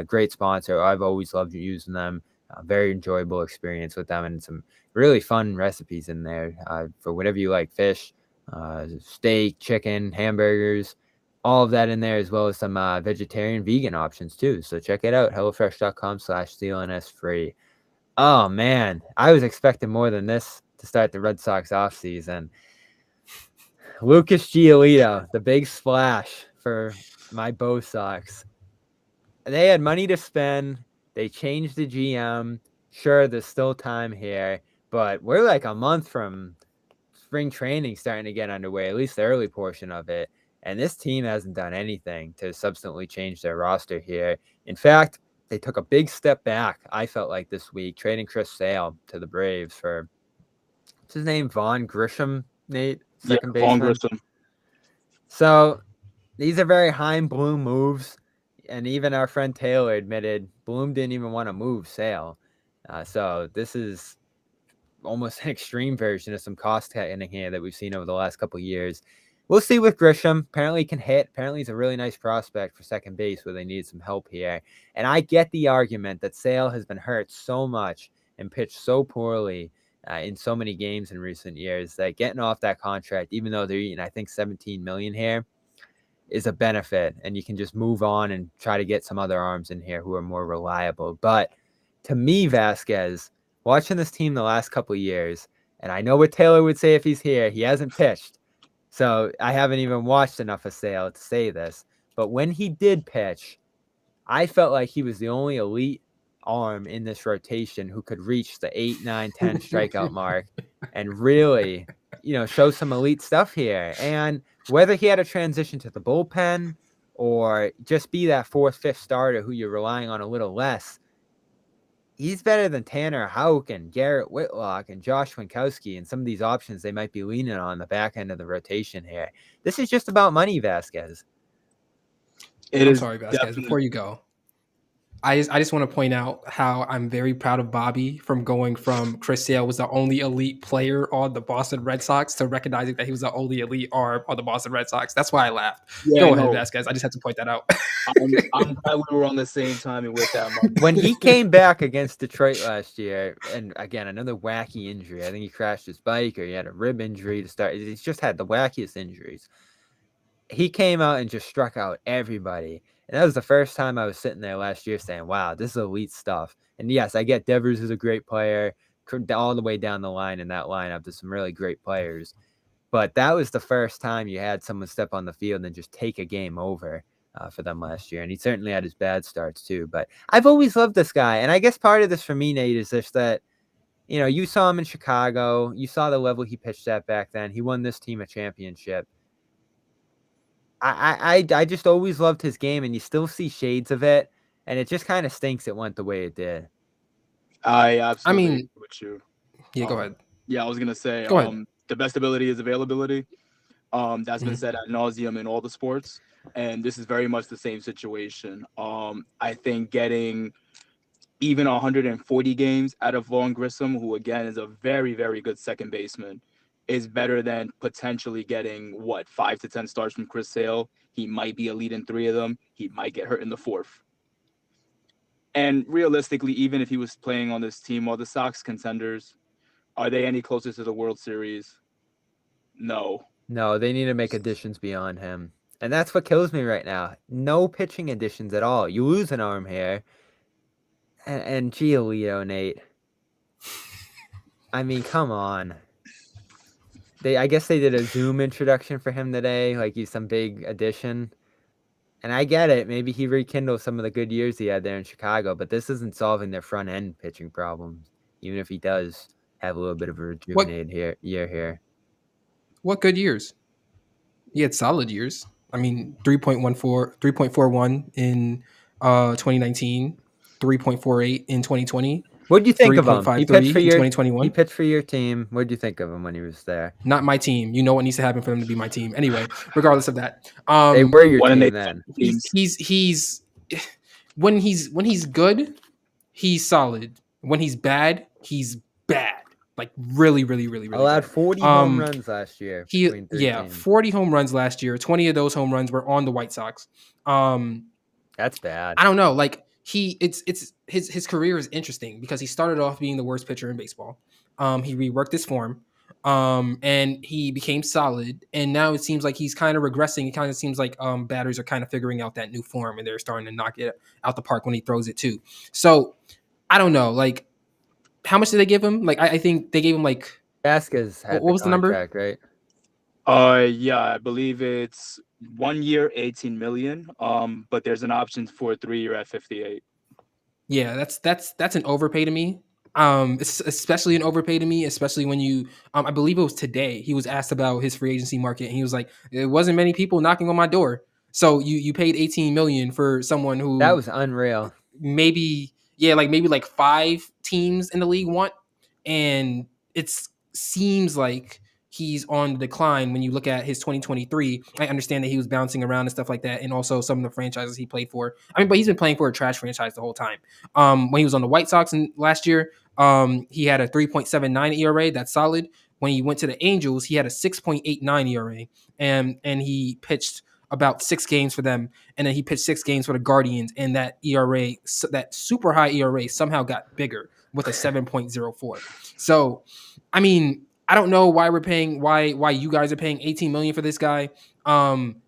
Great sponsor. I've always loved using them. Very enjoyable experience with them, and some really fun recipes in there for whatever you like: fish, steak, chicken, hamburgers, all of that in there, as well as some vegetarian, vegan options too. So check it out, hellofresh.com/CLNS-free. Oh man, I was expecting more than this to start the Red Sox offseason. Lucas Giolito, the big splash for my Bo Sox. They had money to spend. They changed the GM. Sure, there's still time here, but we're like a month from spring training starting to get underway, at least the early portion of it. And this team hasn't done anything to substantially change their roster here. In fact, they took a big step back, I felt like, this week, trading Chris Sale to the Braves for, what's his name, Vaughn Grisham, Nate? Second baseman. Vaughn Grisham. So these are very Chaim Bloom moves. And even our friend Taylor admitted Bloom didn't even want to move Sale. So this is almost an extreme version of some cost cutting here that we've seen over the last couple of years. We'll see with Grisham. Apparently he can hit. Apparently he's a really nice prospect for second base where they need some help here. And I get the argument that Sale has been hurt so much and pitched so poorly in so many games in recent years that getting off that contract, even though they're eating, I think, $17 million here, is a benefit. And you can just move on and try to get some other arms in here who are more reliable. But to me, Vasquez, watching this team the last couple of years, and I know what Taylor would say if he's here, he hasn't pitched. So I haven't even watched enough of Sale to say this. But when he did pitch, I felt like he was the only elite arm in this rotation who could reach the 8, 9, 10 strikeout mark and really, show some elite stuff here. And whether he had a transition to the bullpen or just be that 4th, 5th starter who you're relying on a little less, he's better than Tanner Houck and Garrett Whitlock and Josh Winkowski and some of these options they might be leaning on the back end of the rotation here. This is just about money, Vasquez. I'm sorry, Vasquez. Before you go, I just want to point out how I'm very proud of Bobby from going from Chris Sale was the only elite player on the Boston Red Sox to recognizing that he was the only elite arm on the Boston Red Sox. That's why I laughed. Yeah, go ahead, Vasquez. I just had to point that out. I'm glad we were on the same time and with that money. When he came back against Detroit last year, and again, another wacky injury. I think he crashed his bike or he had a rib injury to start. He's just had the wackiest injuries. He came out and just struck out everybody. And that was the first time I was sitting there last year saying, wow, this is elite stuff. And yes, I get Devers is a great player. all the way down the line in that lineup. There's some really great players. But that was the first time you had someone step on the field and just take a game over for them last year. And he certainly had his bad starts too. But I've always loved this guy. And I guess part of this for me, Nate, is just that, you saw him in Chicago. You saw the level he pitched at back then. He won this team a championship. I just always loved his game, and you still see shades of it. And it just kind of stinks it went the way it did. I absolutely mean, agree with you. Yeah, go ahead. Yeah, I was gonna say, Go ahead. the best ability is availability. That's been said ad nauseum in all the sports, and this is very much the same situation. I think getting even 140 games out of Vaughn Grissom, who again is a very, very good second baseman, is better than potentially getting 5 to 10 starts from Chris Sale. He might be elite in 3 of them. He might get hurt in the 4th. And realistically, even if he was playing on this team, are the Sox contenders? Are they any closer to the World Series? No. No, they need to make additions beyond him. And that's what kills me right now. No pitching additions at all. You lose an arm here. And Giolito, Nate. I mean, come on. I guess they did a Zoom introduction for him today, like he's some big addition. And I get it. Maybe he rekindles some of the good years he had there in Chicago, but this isn't solving their front end pitching problems, even if he does have a little bit of a rejuvenated year here. What good years? He had solid years. I mean, 3.41 in 2019, 3.48 in 2020. What do you think of him? He pitched for in 2021. He pitched for your team. What do you think of him when he was there? Not my team. You know what needs to happen for them to be my team. Anyway, regardless of that, they were your team then. He's when he's good, he's solid. When he's bad, he's bad. Like really, really, really, really. Allowed bad. 40 home runs last year. 40 home runs last year. 20 of those home runs were on the White Sox. That's bad. I don't know. Like his career is interesting because he started off being the worst pitcher in baseball. He reworked his form, and he became solid. And now it seems like he's kind of regressing. It kind of seems like batters are kind of figuring out that new form, and they're starting to knock it out the park when he throws it too. So I don't know. Like, how much did they give him? Like, I think they gave him like Vasquez had what was the number? Right? Yeah, I believe it's 1 year, 18 million. But there's an option for a 3 year at 58. Yeah, that's an overpay to me. It's especially an overpay to me, especially when you I believe it was today he was asked about his free agency market, and he was like, "It wasn't many people knocking on my door." So you paid 18 million for someone who that was unreal. Maybe 5 teams in the league want, and it seems like he's on the decline when you look at his 2023. I understand that he was bouncing around and stuff like that, and also some of the franchises he played for. I mean, but he's been playing for a trash franchise the whole time. When he was on the White Sox last year, he had a 3.79 ERA. That's solid. When he went to the Angels, he had a 6.89 ERA, and he pitched about 6 games for them, and then he pitched 6 games for the Guardians, and that ERA, that super high ERA, somehow got bigger with a 7.04. So, I mean, I don't know why why you guys are paying 18 million for this guy.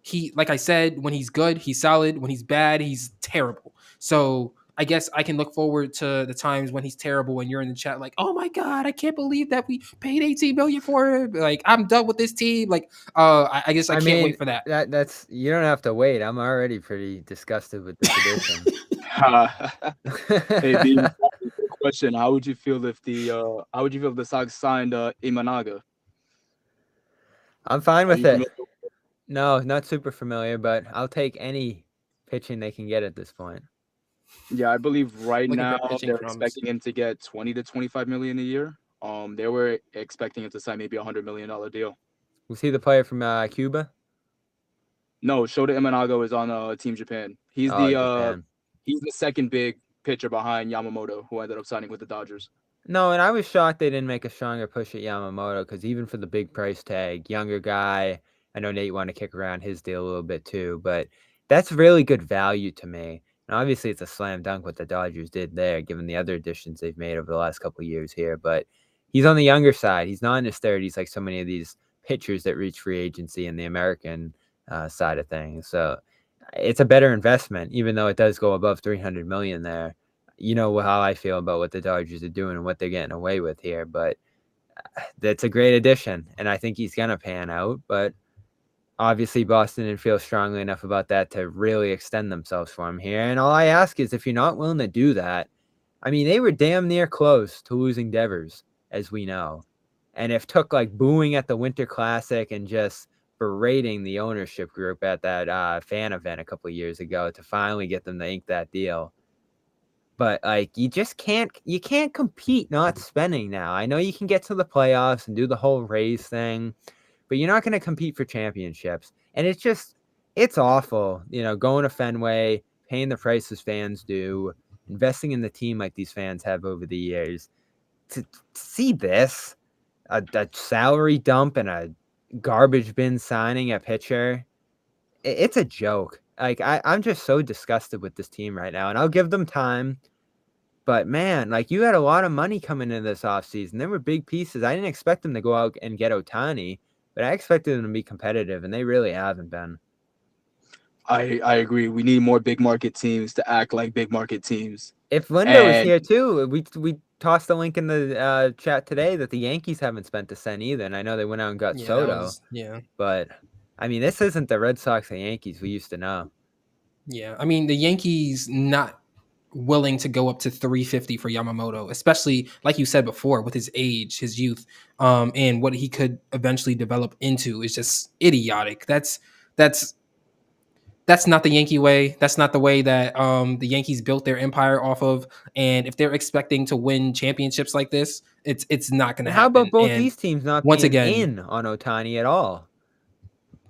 He, like I said, when he's good, he's solid. When he's bad, he's terrible. So I guess I can look forward to the times when he's terrible and you're in the chat like, oh my God, I can't believe that we paid 18 million for him. Like, I'm done with this team. Like, I guess I can't wait for that. That's you don't have to wait. I'm already pretty disgusted with this edition. Hey, B, question: How would you feel if the Sox signed Imanaga? I'm fine with it. No, not super familiar, but I'll take any pitching they can get at this point. Yeah, I believe right now they're expecting him to get 20 to 25 million a year. They were expecting him to sign maybe $100 million deal. Was he the player from Cuba? No, Shota Imanaga is on Team Japan. He's he's the second big pitcher behind Yamamoto, who ended up signing with the Dodgers. No, and I was shocked they didn't make a stronger push at Yamamoto because even for the big price tag, younger guy, I know Nate wanted to kick around his deal a little bit too, but that's really good value to me. And obviously, it's a slam dunk what the Dodgers did there, given the other additions they've made over the last couple of years here. But he's on the younger side. He's not in his 30s like so many of these pitchers that reach free agency in the American side of things. So it's a better investment, even though it does go above $300 million there. you know how I feel about what the Dodgers are doing and what they're getting away with here, but that's a great addition, and I think he's going to pan out, but obviously Boston didn't feel strongly enough about that to really extend themselves for him here, and all I ask is if you're not willing to do that, I mean, they were damn near close to losing Devers, as we know, and if took like booing at the Winter Classic and just berating the ownership group at that fan event a couple of years ago to finally get them to ink that deal. But like you can't compete not spending now. I know you can get to the playoffs and do the whole raise thing, but you're not going to compete for championships. And it's awful, going to Fenway, paying the prices fans do, investing in the team like these fans have over the years. To see this, a salary dump and a garbage bin signing a pitcher, it's a joke. Like I'm just so disgusted with this team right now, and I'll give them time. But man, like you had a lot of money coming into this offseason. There were big pieces. I didn't expect them to go out and get Ohtani, but I expected them to be competitive, and they really haven't been. I agree. We need more big market teams to act like big market teams. If Lindo was here too, we tossed a link in the chat today that the Yankees haven't spent a cent either, and I know they went out and got Soto. But I mean, this isn't the Red Sox and Yankees we used to know. Yeah, I mean, the Yankees not willing to go up to $350 for Yamamoto, especially like you said before, with his age, his youth, and what he could eventually develop into is just idiotic. That's not the Yankee way. That's not the way that the Yankees built their empire off of. And if they're expecting to win championships like this, it's not going to happen. How about both these teams not being in on Ohtani at all?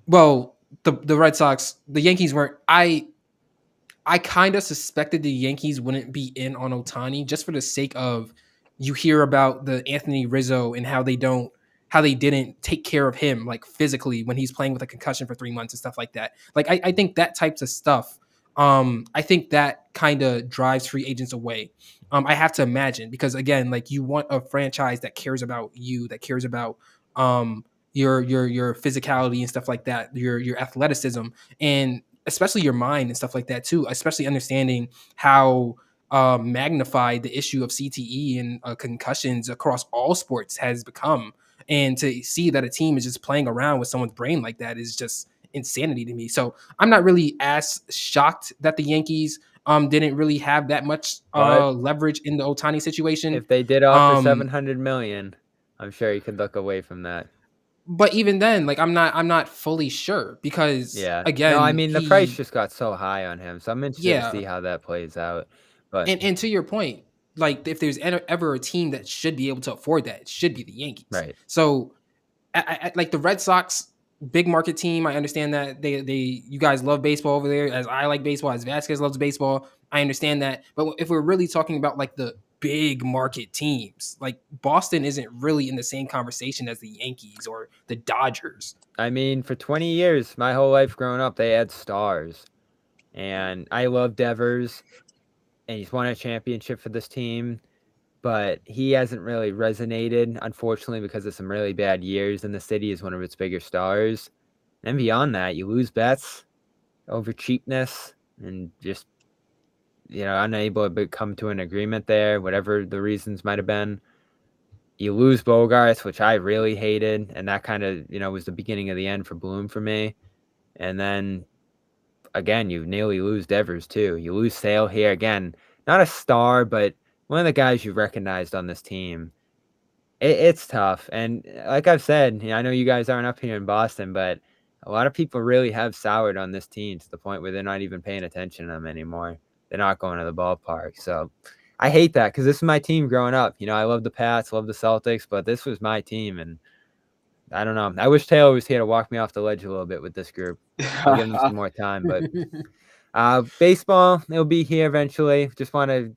Well, the Red Sox, the Yankees weren't. I kind of suspected the Yankees wouldn't be in on Ohtani just for the sake of you hear about the Anthony Rizzo and how they didn't take care of him like physically when he's playing with a concussion for 3 months and stuff like that. Like I think that types of stuff. I think that kind of drives free agents away. I have to imagine because again, like you want a franchise that cares about you, that cares about your physicality and stuff like that, your athleticism, and especially your mind and stuff like that too. Especially understanding how magnified the issue of CTE and concussions across all sports has become. And to see that a team is just playing around with someone's brain like that is just insanity to me. So I'm not really as shocked that the Yankees didn't really have that much leverage in the Ohtani situation. If they did offer $700 million, I'm sure you could look away from that. But even then, like I'm not fully sure because again, no, I mean the price just got so high on him, so I'm interested to see how that plays out. But and to your point, like if there's ever a team that should be able to afford that, it should be the Yankees. Right. So, I like the Red Sox, big market team. I understand that you guys love baseball over there, as I like baseball, as Vasquez loves baseball. I understand that, but if we're really talking about like the big market teams, like Boston isn't really in the same conversation as the Yankees or the Dodgers. I mean, for 20 years, my whole life growing up, they had stars, and I love Devers. And he's won a championship for this team, but he hasn't really resonated, unfortunately, because of some really bad years in the city as one of its bigger stars. And beyond that, you lose bets over cheapness and just, unable to come to an agreement there, whatever the reasons might have been. You lose Bogarts, which I really hated, and that kind of, was the beginning of the end for Bloom for me. And then again, you nearly lose Devers too. You lose Sale here again. Not a star, but one of the guys you recognized on this team. It's tough. And like I've said, I know you guys aren't up here in Boston, but a lot of people really have soured on this team to the point where they're not even paying attention to them anymore. They're not going to the ballpark. So I hate that because this is my team growing up. I love the Pats, love the Celtics, but this was my team. And I don't know. I wish Taylor was here to walk me off the ledge a little bit with this group. I'll give them some more time. But baseball, it'll be here eventually. Just want to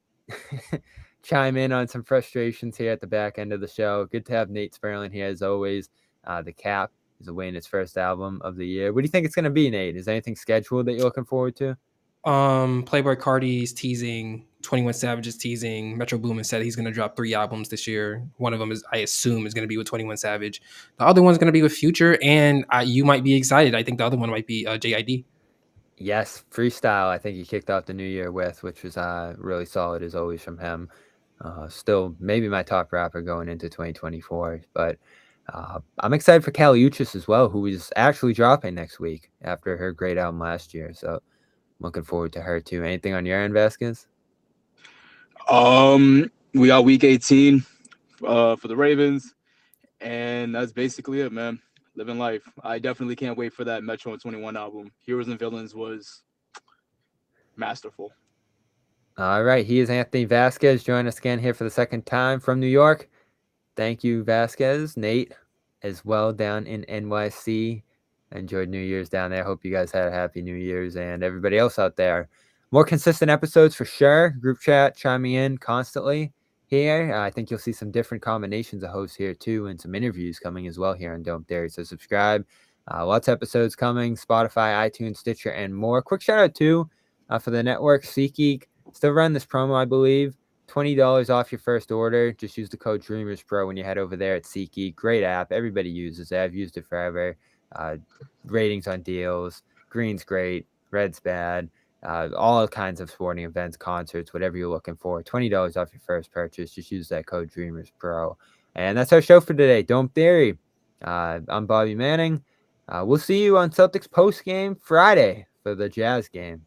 chime in on some frustrations here at the back end of the show. Good to have Nate Spurlin here as always. The Cap is away in his first album of the year. What do you think it's going to be, Nate? Is there anything scheduled that you're looking forward to? Playboy Cardi's teasing, 21 Savage's teasing. Metro Boomin said he's going to drop 3 albums this year. One of them is, I assume, is going to be with 21 Savage. The other one's going to be with Future, and you might be excited. I think the other one might be JID. Yes, freestyle. I think he kicked off the new year with, which was really solid as always from him. Still, maybe my top rapper going into 2024. But I'm excited for Kali Uchis as well, who is actually dropping next week after her great album last year. So I'm looking forward to her too. Anything on your end, Vasquez? We got week 18 for the Ravens, and that's basically it, man. Living life. I definitely can't wait for that Metro 21 album. Heroes and Villains was masterful. All right, he is Anthony Vasquez. Join us again here for the second time from New York. Thank you, Vasquez. Nate, as well, down in NYC. Enjoyed New Year's down there. Hope you guys had a happy New Year's, and everybody else out there. More consistent episodes for sure. Group chat chiming in constantly here. I think you'll see some different combinations of hosts here too, and some interviews coming as well here on Don't Dairy. So subscribe. Lots of episodes coming. Spotify, iTunes, Stitcher, and more. Quick shout out too for the network SeatGeek. Still run this promo, I believe. $20 off your first order. Just use the code DreamersPro when you head over there at SeatGeek. Great app. Everybody uses it. I've used it forever. Ratings on deals. Green's great. Red's bad. All kinds of sporting events, concerts, whatever you're looking for. $20 off your first purchase. Just use that code DreamersPro. And that's our show for today. Dome Theory. I'm Bobby Manning. We'll see you on Celtics post game Friday for the Jazz game.